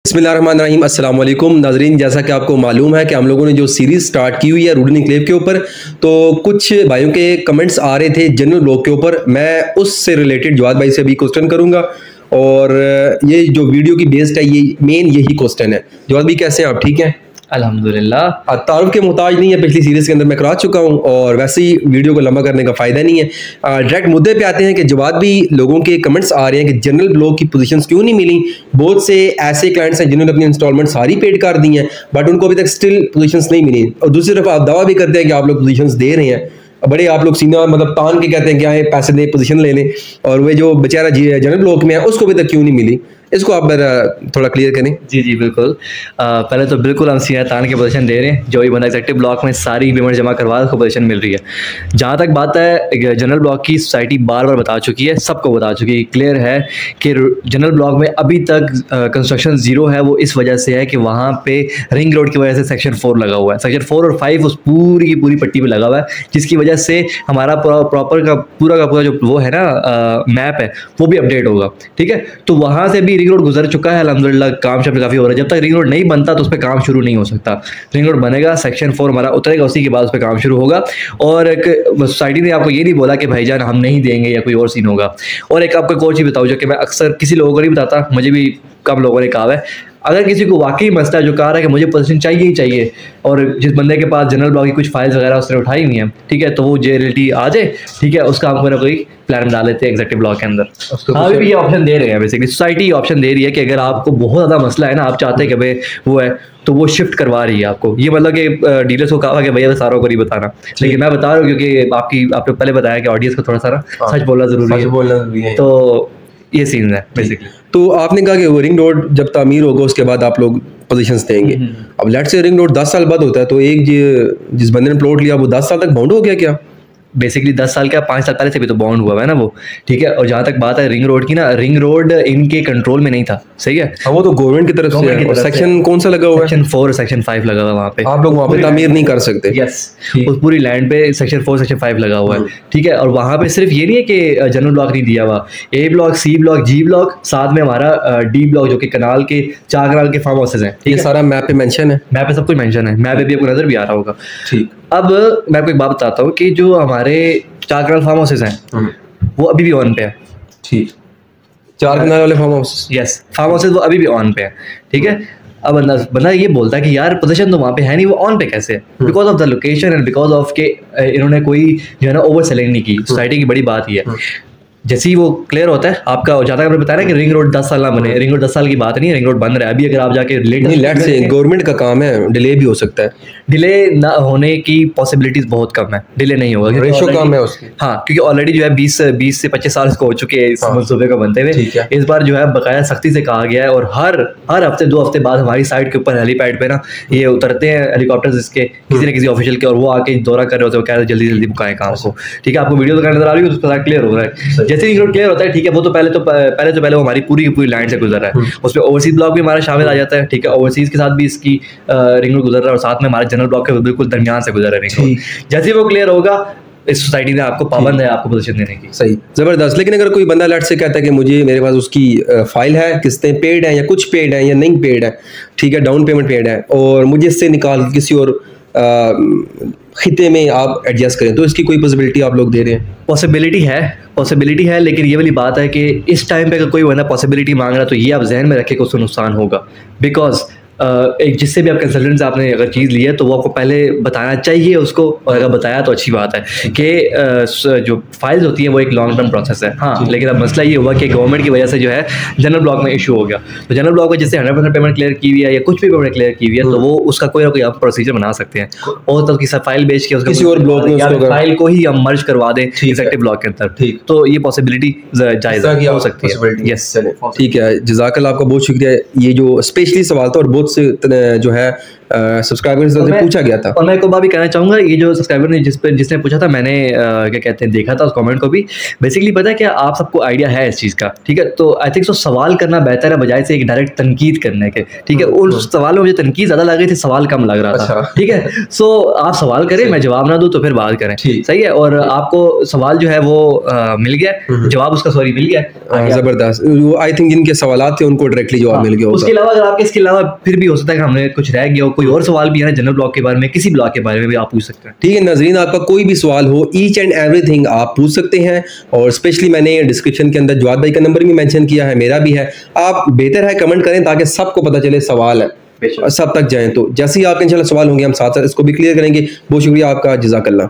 बिस्मिल्लाहिर्रहमानिर्रहीम अस्सलाम वालेकुम नाजरीन। जैसा कि आपको मालूम है कि हम लोगों ने जो सीरीज़ स्टार्ट की हुई है रूडन एन्क्लेव के ऊपर, तो कुछ भाइयों के कमेंट्स आ रहे थे जनरल ब्लॉग के ऊपर। मैं उससे रिलेटेड जवाद भाई से अभी क्वेश्चन करूंगा और ये जो वीडियो की बेस्ड है ये मेन यही क्वेश्चन है। जवाद भाई कैसे हैं आप? ठीक हैं अल्हम्दुलिल्लाह। तारुफ के मोहताज नहीं है, पिछली सीरीज़ के अंदर मैं करा चुका हूं और वैसे ही वीडियो को लंबा करने का फ़ायदा नहीं है। डायरेक्ट मुद्दे पे आते हैं कि जवाब भी लोगों के कमेंट्स आ रहे हैं कि जनरल ब्लॉक की पोजीशंस क्यों नहीं मिली। बहुत से ऐसे क्लाइंट्स हैं जिन्होंने अपनी इंस्टॉलमेंट सारी पेड कर दी हैं बट उनको अभी तक स्टिल पोजीशंस नहीं मिली, और दूसरी तरफ आप दावा भी करते हैं कि आप लोग पोजीशंस दे रहे हैं, बड़े आप लोग सीना मतलब तान के कहते हैं कि आए पैसे दे पोजीशन ले लें, और वे जो बेचारा जनरल ब्लॉक में है उसको अभी तक क्यों नहीं मिली, इसको आप थोड़ा क्लियर करें। जी बिल्कुल। पहले तो बिल्कुल हम सीनियर तान के पोजीशन दे रहे हैं। जो भी बंदा एग्जेक्टिव ब्लॉक में सारी पेमेंट जमा करवा उसको पोजीशन मिल रही है। जहाँ तक बात है जनरल ब्लॉक की, सोसाइटी बार बार बता चुकी है, सबको बता चुकी है, क्लियर है कि जनरल ब्लॉक में अभी तक कंस्ट्रक्शन जीरो है। वो इस वजह से है कि वहाँ पे रिंग रोड की वजह से सेक्शन 4 लगा हुआ है। सेक्शन 4 और 5 उस पूरी की पूरी पट्टी पर लगा हुआ है, जिसकी वजह से हमारा प्रॉपर का पूरा जो वो है ना मैप है वो भी अपडेट होगा। ठीक है, तो वहाँ से भी रिंग रोड गुजर चुका है अल्हम्दुलिल्लाह। काम शब्द काफ़ी हो रहा है। जब तक रिंग रोड नहीं बनता तो उस पर काम शुरू नहीं हो सकता। रिंग रोड बनेगा, सेक्शन 4 हमारा उतरेगा, उसी के बाद उस पर काम शुरू होगा। और एक सोसाइटी ने आपको ये नहीं बोला कि भाईजान हम नहीं देंगे या कोई और सीन होगा। और एक आपको कोई चीज़ बताऊँ जो कि मैं अक्सर किसी लोगों को नहीं बताता, मुझे भी कम लोगों ने कहा है। अगर किसी को वाकई मसला है, जो कह रहा है कि मुझे पोजीशन चाहिए ही चाहिए, और जिस बंदे के पास जनरल ब्लॉक की कुछ फाइल्स वगैरह उसने उठाई हुई हैं, ठीक है, तो वो जेएलटी आ जाए, ठीक है, उसका हम कोई प्लान डाल लेते हैं एग्जेक्टिव ब्लॉक के अंदर। हाँ, अभी ये ऑप्शन दे रहे हैं, बेसिकली सोसाइटी ये ऑप्शन दे रही है कि अगर आपको बहुत ज़्यादा मसला है ना, आप चाहते हैं कि भाई वो है, तो वो शिफ्ट करवा रही है आपको। ये मतलब कि डीलर्स को कहा कि भैया सारों को नहीं बताना, लेकिन मैं बता रहा हूँ क्योंकि आपने पहले बताया कि ऑडियंस को थोड़ा सा सच बोलना जरूरी है, तो ये सीन है बेसिकली। तो आपने कहा कि वो रिंग रोड जब तामीर होगा उसके बाद आप लोग पोजीशंस देंगे। अब लेट से रिंग रोड 10 साल बाद होता है, तो एक जिस बंदे ने प्लॉट लिया वो 10 साल तक बाउंड हो गया क्या? बेसिकली 10 साल क्या, 5 साल पहले से भी तो बाउंड हुआ है ना वो। ठीक है, और जहाँ तक बात है रिंग रोड की ना, रिंग रोड इनके कंट्रोल में नहीं था। सही है, वो तो गवर्नमेंट की तरफ से है। सेक्शन कौन सा लगा हुआ है? सेक्शन 4 और सेक्शन 5 लगा हुआ है वहाँ पे। आप लोग वहाँ पे तामीर नहीं कर सकते। यस, उस पूरी लैंड पे सेक्शन 4 सेक्शन 5 लगा हुआ है। ठीक है, और वहाँ पे सिर्फ ये नहीं है कि जनरल ब्लॉक नहीं दिया हुआ, ए ब्लॉक, सी ब्लॉक, जी ब्लॉक, साथ में हमारा डी ब्लॉक जो कि कनाल के 4 कनाल के फार्म हाउसेज हैं। ये सारा मैप पे मेंशन है, मैप पे सब कुछ मेंशन है, मैप पे भी आपको नजर भी आ रहा होगा। ठीक, अब मैं आपको एक बात बताता हूँ कि जो हमारे 4 कनाल फार्म हाउसेज हैं वो अभी भी ऑन पे है। ठीक, 4 कनाल वाले farm house, yes, farm houses वो अभी भी ऑन पे है। ठीक है, अब बंदा ये बोलता है कि यार पोजीशन तो वहाँ पे है नहीं, वो ऑन पे कैसे है? Because of the location and because of के इन्होंने कोई जो है ना ओवर सेलिंग नहीं की। सोसाइटी की बड़ी बात ये है, जैसे ही वो क्लियर होता है आपका, ज़्यादा आपने बताया कि रिंग रोड 10 साल ना बने, रिंग रोड 10 साल की बात नहीं है, रिंग रोड बन रहा है अभी। अगर आप जाके लेट से गवर्नमेंट का काम है, डिले भी हो सकता है। डिले ना होने की पॉसिबिलिटीज बहुत कम है, डिले नहीं होगा, रेशो कम है उसकी। हाँ, क्योंकि ऑलरेडी जो है 20 से 25 साल इसको हो चुके हैं इस मंसूबे को बनते हुए। इस बार जो है बकाया सख्ती से कहा गया है, और हर हफ्ते 2 हफ्ते बाद हमारी साइड के ऊपर हेलीपैड पे ना ये उतरते हैं हेलीकॉप्टर्स इसके, किसी न किसी ऑफिशियल के, और वो आके दौरा कर रहे होते हैं, कह रहे जल्दी जल्दी बुकाएं काम को। ठीक है, आपको वीडियो तो नजर आ रही है, उसका क्लियर हो रहा है। जैसे रिंग रोड क्लियर होता है, ठीक है, वो तो पहले वो हमारी पूरी की पूरी लाइन से गुजर रहा है। उसमें ओवरसीज ब्लॉक भी हमारा शामिल आ जाता है। ठीक है, ओवरसीज के साथ भी इसकी रिंग रोड गुजर रहा है, और साथ में हमारे जनरल ब्लॉक के बिल्कुल दरमियान से गुजर रहा है रिंग रोड। जैसे ही वो क्लियर होगा, इस सोसाइटी ने आपको पाबंद है आपको पोजीशन देने की। सही, जबरदस्त। लेकिन अगर कोई बंदा लेट से कहता है कि मुझे, मेरे पास उसकी फाइल है, किस्तें पेड हैं या कुछ पेड हैं या नहीं पेड है, ठीक है, डाउन पेमेंट पेड है, और मुझे इससे निकाल के किसी और खिते में आप एडजस्ट करें, तो इसकी कोई पॉसिबिलिटी आप लोग दे रहे हैं? पॉसिबिलिटी है, लेकिन ये वाली बात है कि इस टाइम पे अगर कोई बंदा पॉसिबिलिटी मांग रहा है तो ये आप जहन में रखें कि उसको नुकसान होगा। बिकॉज एक जिससे भी आप कंसल्टेंट से आपने अगर चीज़ ली है तो वो आपको पहले बताना चाहिए उसको, और अगर बताया तो अच्छी बात है कि जो फाइल्स होती हैं वो एक लॉन्ग टर्म प्रोसेस है। हाँ, लेकिन अब मसला ये हुआ कि गवर्नमेंट की वजह से जो है जनरल ब्लॉक में इशू हो गया। तो जनरल ब्लॉक में जिससे 100% पेमेंट क्लियर की हुई है या कुछ भी पेमेंट क्लियर की हुई है, तो वो उसका कोई ना कोई आप प्रोसीजर बना सकते हैं, और तो उसकी फाइल बेच के किसी और ब्लॉक में फाइल को ही हम मर्ज करवा दें एग्जेक्टिव ब्लॉक के अंदर। ठीक, तो ये पॉसिबिलिटी जायज़ हो सकती है। यस, ठीक है, जज़ाकल्लाह, आपका बहुत शुक्रिया। ये जो स्पेशली सवाल था, और बहुत से जो है सब्सक्राइबर से पूछा गया था। और मैं एक बात भी कहना चाहूँगा, ये जो सब्सक्राइबर ने जिसने पूछा था, मैंने क्या कहते हैं देखा था उस कमेंट को भी। बेसिकली पता है क्या, आप सबको आइडिया है इस चीज़ का, ठीक है, तो आई थिंक सो सवाल करना बेहतर है बजाय से एक डायरेक्ट तनकीद करने के, ठीक है। उस सवाल में मुझे तनकीद ज़्यादा लग रही थी, सवाल कम लग रहा था, ठीक है। सो आप सवाल करें, मैं जवाब ना दूँ तो फिर बात करें, सही है। और आपको सवाल जो है वो मिल गया, जवाब उसका सॉरी मिल गया, जबरदस्त। आई थिंक जिनके सवाल थे उनको डायरेक्टली जवाब मिल गया। उसके अलावा अगर आपके इसके अलावा फिर भी हो सकता है कि हमने कुछ रह गया हो, कोई और सवाल भी है ना जनरल ब्लॉक के बारे में, किसी ब्लॉक के बारे में भी आप पूछ सकते हैं, ठीक है। नाज़रीन, आपका कोई भी सवाल हो, ईच एंड एवरीथिंग आप पूछ सकते हैं। और स्पेशली मैंने डिस्क्रिप्शन के अंदर जवाद भाई का नंबर भी मेंशन किया है, मेरा भी है। आप बेहतर है कमेंट करें ताकि सबको पता चले सवाल है, सब तक जाएं। तो जैसे ही आपके इंशाल्लाह सवाल होंगे हम साथ साथ इसको भी क्लियर करेंगे। बहुत शुक्रिया आपका, जज़ाकल्लाह।